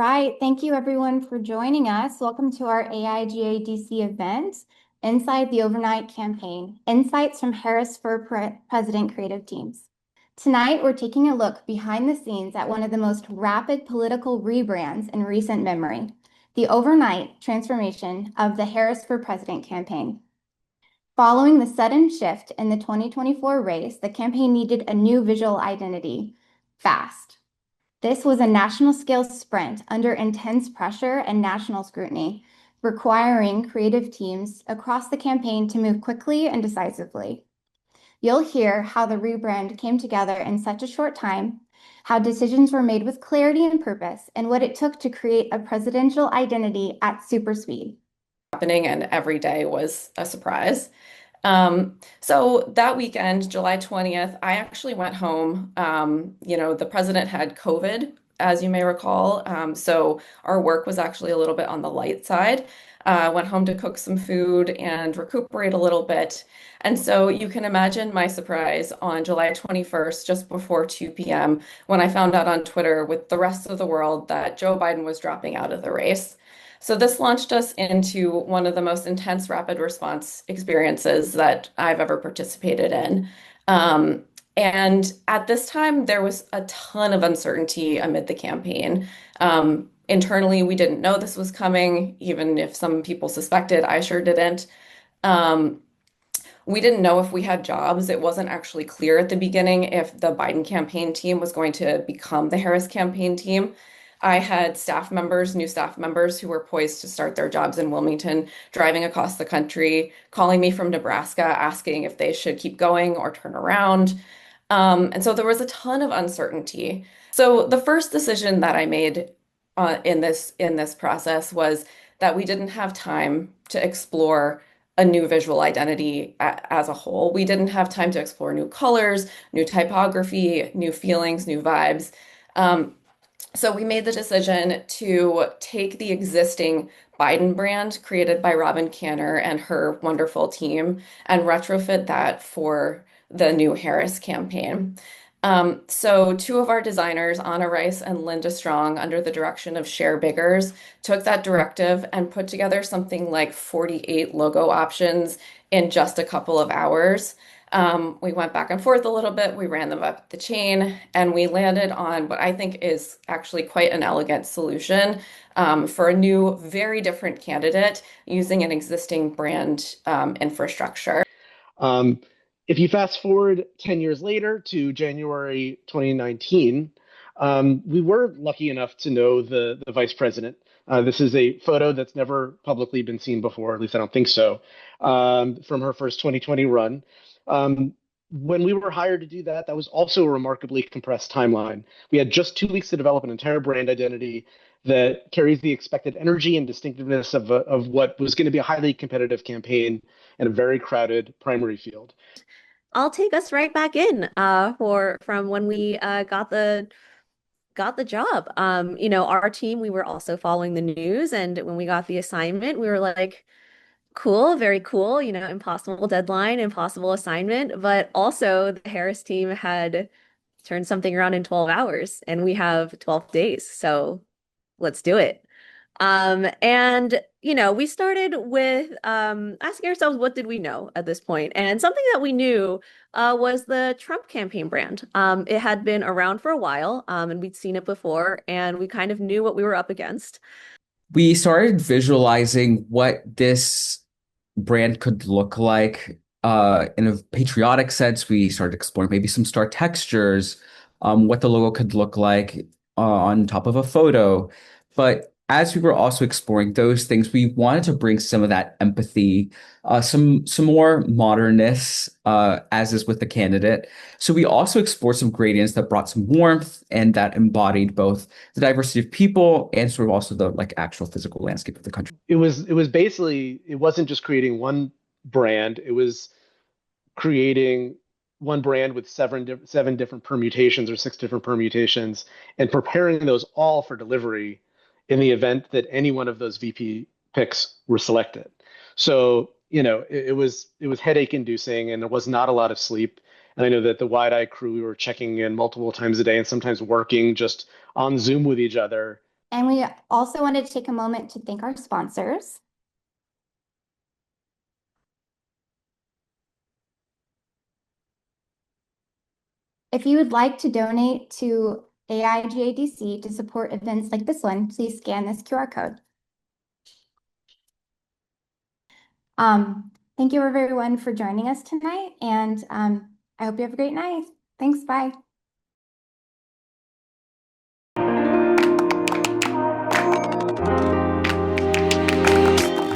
right. Thank you everyone for joining us. Welcome to our AIGA DC event, Inside the Overnight Campaign, Insights from Harris for President Creative Teams. Tonight, we're taking a look behind the scenes at one of the most rapid political rebrands in recent memory, the overnight transformation of the Harris for President campaign. Following the sudden shift in the 2024 race, the campaign needed a new visual identity, fast. This was a national scale sprint under intense pressure and national scrutiny, requiring creative teams across the campaign to move quickly and decisively. You'll hear how the rebrand came together in such a short time, how decisions were made with clarity and purpose, and what it took to create a presidential identity at super speed. Happening, and every day was a surprise. So that weekend, July 20th, I actually went home. The president had COVID, as you may recall. So our work was actually a little bit on the light side. Went home to cook some food and recuperate a little bit. And so you can imagine my surprise on July 21st, just before 2 p.m., when I found out on Twitter with the rest of the world that Joe Biden was dropping out of the race. So this launched us into one of the most intense rapid response experiences that I've ever participated in. And at this time, there was a ton of uncertainty amid the campaign. Internally, we didn't know this was coming, even if some people suspected. I sure didn't. We didn't know if we had jobs. It wasn't actually clear at the beginning if the Biden campaign team was going to become the Harris campaign team. I had new staff members who were poised to start their jobs in Wilmington, driving across the country, calling me from Nebraska, asking if they should keep going or turn around. And so there was a ton of uncertainty. So the first decision that I made in this process was that we didn't have time to explore a new visual identity as a whole. We didn't have time to explore new colors, new typography, new feelings, new vibes. So we made the decision to take the existing Biden brand created by Robin Canner and her wonderful team and retrofit that for the new Harris campaign. So two of our designers, Anna Rice and Linda Strong, under the direction of Cher Biggers, took that directive and put together something like 48 logo options in just a couple of hours. We went back and forth a little bit. We ran them up the chain and we landed on what I think is actually quite an elegant solution for a new, very different candidate using an existing brand infrastructure. If you fast forward 10 years later to January 2019, we were lucky enough to know the vice president. This is a photo that's never publicly been seen before, at least I don't think so, from her first 2020 run. When we were hired to do that, that was also a remarkably compressed timeline. We had just 2 weeks to develop an entire brand identity that carries the expected energy and distinctiveness of what was going to be a highly competitive campaign in a very crowded primary field. I'll take us right back in from when we got the job. Our team, we were also following the news, and when we got the assignment, we were like, cool, very cool, impossible deadline, impossible assignment, but also the Harris team had turned something around in 12 hours and we have 12 days. So let's do it. We started with asking ourselves, what did we know at this point? And something that we knew was the Trump campaign brand. It had been around for a while, and we'd seen it before, and we kind of knew what we were up against. We started visualizing what this brand could look like in a patriotic sense. We started exploring maybe some star textures, what the logo could look like on top of a photo. But as we were also exploring those things, we wanted to bring some of that empathy, some more modernness, as is with the candidate. So we also explored some gradients that brought some warmth and that embodied both the diversity of people and sort of also the actual physical landscape of the country. It was basically, it wasn't just creating one brand, it was creating one brand with seven different permutations or 6 different permutations and preparing those all for delivery in the event that any one of those VP picks were selected. So, it was headache inducing and there was not a lot of sleep. And I know that the Wide Eye crew, we were checking in multiple times a day and sometimes working just on Zoom with each other And we also wanted to take a moment to thank our sponsors. If you would like to donate to AIGA DC to support events like this one, please scan this QR code. Thank you everyone for joining us tonight, and I hope you have a great night. Thanks, bye.